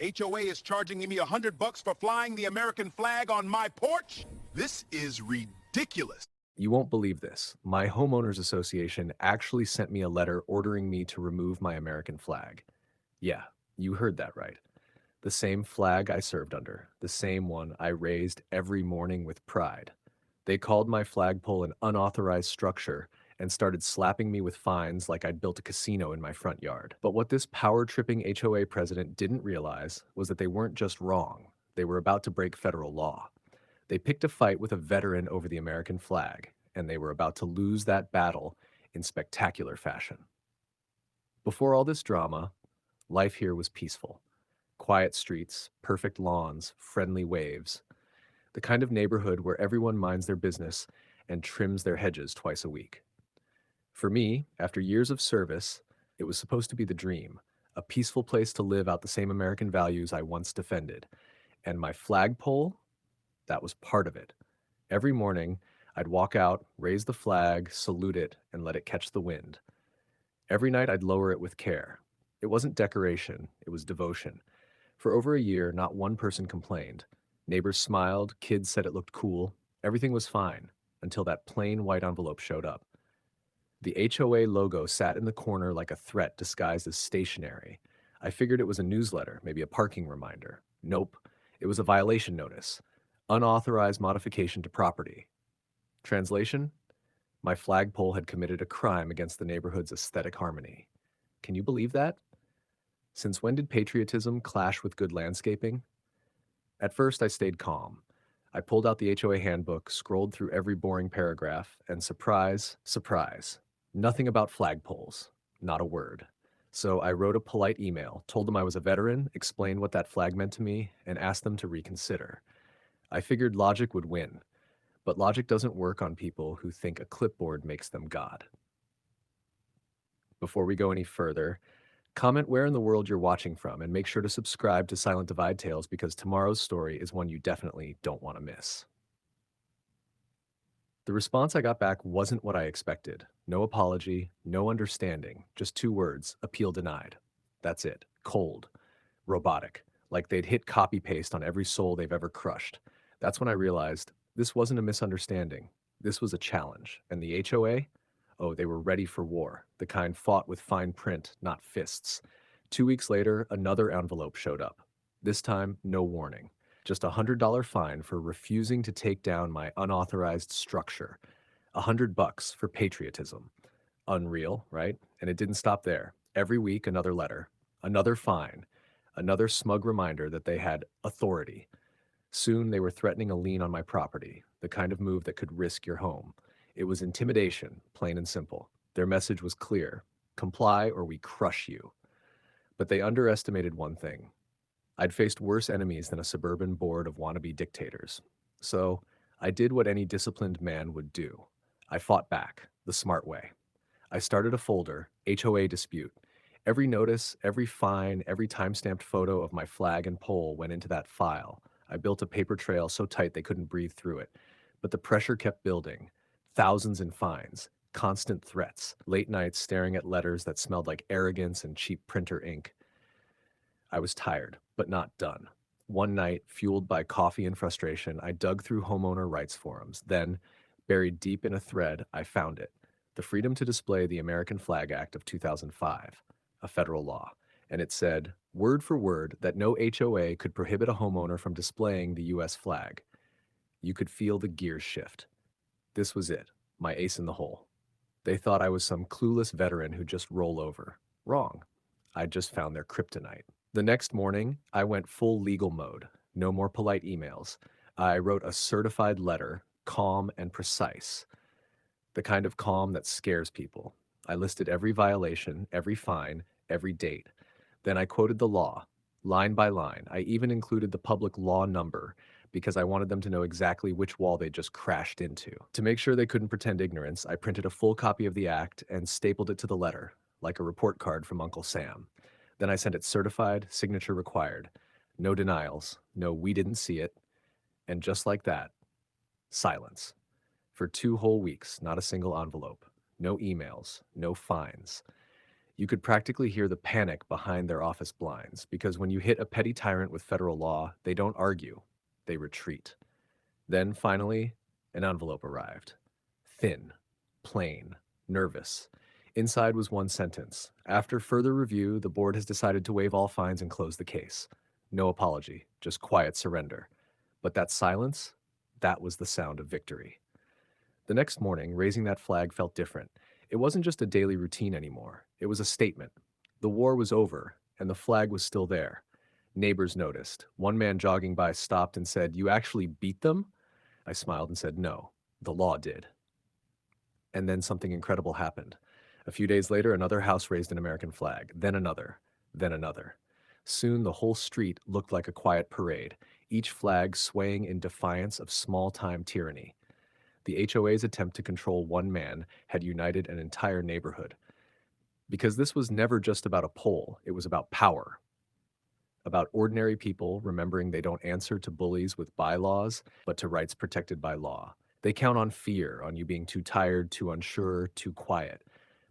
HOA is charging me $100 for flying the American flag on my porch? This is ridiculous. You won't believe this. My homeowners association actually sent me a letter ordering me to remove my American flag. Yeah, you heard that right. The same flag I served under, the same one I raised every morning with pride. They called my flagpole an unauthorized structure and started slapping me with fines like I'd built a casino in my front yard. But what this power-tripping HOA president didn't realize was that they weren't just wrong, they were about to break federal law. They picked a fight with a veteran over the American flag, and they were about to lose that battle in spectacular fashion. Before all this drama, life here was peaceful. Quiet streets, perfect lawns, friendly waves. The kind of neighborhood where everyone minds their business and trims their hedges twice a week. For me, after years of service, it was supposed to be the dream, a peaceful place to live out the same American values I once defended. And my flagpole, that was part of it. Every morning, I'd walk out, raise the flag, salute it, and let it catch the wind. Every night, I'd lower it with care. It wasn't decoration, it was devotion. For over a year, not one person complained. Neighbors smiled, kids said it looked cool. Everything was fine, until that plain white envelope showed up. The HOA logo sat in the corner like a threat disguised as stationery. I figured it was a newsletter, maybe a parking reminder. Nope, it was a violation notice. Unauthorized modification to property. Translation? My flagpole had committed a crime against the neighborhood's aesthetic harmony. Can you believe that? Since when did patriotism clash with good landscaping? At first, I stayed calm. I pulled out the HOA handbook, scrolled through every boring paragraph, and surprise, surprise, nothing about flagpoles. Not a word. So I wrote a polite email, told them I was a veteran, explained what that flag meant to me, and asked them to reconsider. I figured logic would win, but logic doesn't work on people who think a clipboard makes them God. Before we go any further, comment where in the world you're watching from and make sure to subscribe to Silent Divide Tales because tomorrow's story is one you definitely don't want to miss. The response I got back wasn't what I expected. No apology, no understanding, just 2 words, appeal denied. That's it. Cold. Robotic. Like they'd hit copy-paste on every soul they've ever crushed. That's when I realized this wasn't a misunderstanding. This was a challenge. And the HOA? Oh, they were ready for war, the kind fought with fine print, not fists. 2 weeks later, another envelope showed up. This time, no warning. Just $100 fine for refusing to take down my unauthorized structure. $100 for patriotism. Unreal, right? And it didn't stop there. Every week, another letter, another fine, another smug reminder that they had authority. Soon, they were threatening a lien on my property, the kind of move that could risk your home. It was intimidation, plain and simple. Their message was clear: comply or we crush you. But they underestimated one thing. I'd faced worse enemies than a suburban board of wannabe dictators. So I did what any disciplined man would do. I fought back, the smart way. I started a folder, HOA dispute. Every notice, every fine, every time-stamped photo of my flag and pole went into that file. I built a paper trail so tight they couldn't breathe through it. But the pressure kept building. Thousands in fines, constant threats, late nights staring at letters that smelled like arrogance and cheap printer ink. I was tired, but not done. One night, fueled by coffee and frustration, I dug through homeowner rights forums. Then, buried deep in a thread, I found it: the Freedom to Display the American Flag Act of 2005, a federal law. And it said, word for word, that no HOA could prohibit a homeowner from displaying the US flag. You could feel the gears shift. This was it, my ace in the hole. They thought I was some clueless veteran who'd just roll over. Wrong. I'd just found their kryptonite. The next morning, I went full legal mode. No more polite emails. I wrote a certified letter, calm and precise. The kind of calm that scares people. I listed every violation, every fine, every date. Then I quoted the law, line by line. I even included the public law number because I wanted them to know exactly which wall they just crashed into. To make sure they couldn't pretend ignorance, I printed a full copy of the act and stapled it to the letter, like a report card from Uncle Sam. Then I sent it certified, signature required. No denials, no we didn't see it. And just like that, silence. For 2 whole weeks, not a single envelope. No emails, no fines. You could practically hear the panic behind their office blinds because when you hit a petty tyrant with federal law, they don't argue, they retreat. Then finally, an envelope arrived. Thin, plain, nervous. Inside was one sentence. After further review, the board has decided to waive all fines and close the case. No apology, just quiet surrender. But that silence, that was the sound of victory. The next morning, raising that flag felt different. It wasn't just a daily routine anymore. It was a statement. The war was over, and the flag was still there. Neighbors noticed. One man jogging by stopped and said, "You actually beat them?" I smiled and said, "No, the law did." And then something incredible happened. A few days later, another house raised an American flag, then another, then another. Soon the whole street looked like a quiet parade, each flag swaying in defiance of small-time tyranny. The HOA's attempt to control one man had united an entire neighborhood. Because this was never just about a pole, it was about power, about ordinary people remembering they don't answer to bullies with bylaws, but to rights protected by law. They count on fear, on you being too tired, too unsure, too quiet.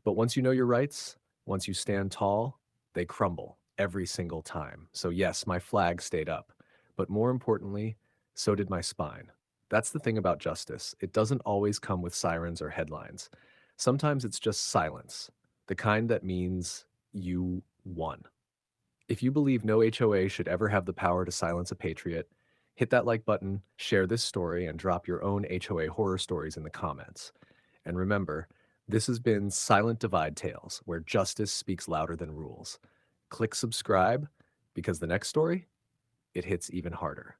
But once you know your rights, once you stand tall, they crumble every single time. So yes, my flag stayed up. But more importantly, so did my spine. That's the thing about justice. It doesn't always come with sirens or headlines. Sometimes it's just silence, the kind that means you won. If you believe no HOA should ever have the power to silence a patriot, hit that like button, share this story, and drop your own HOA horror stories in the comments. And remember, this has been Silent Divide Tales, where justice speaks louder than rules. Click subscribe, because the next story, it hits even harder.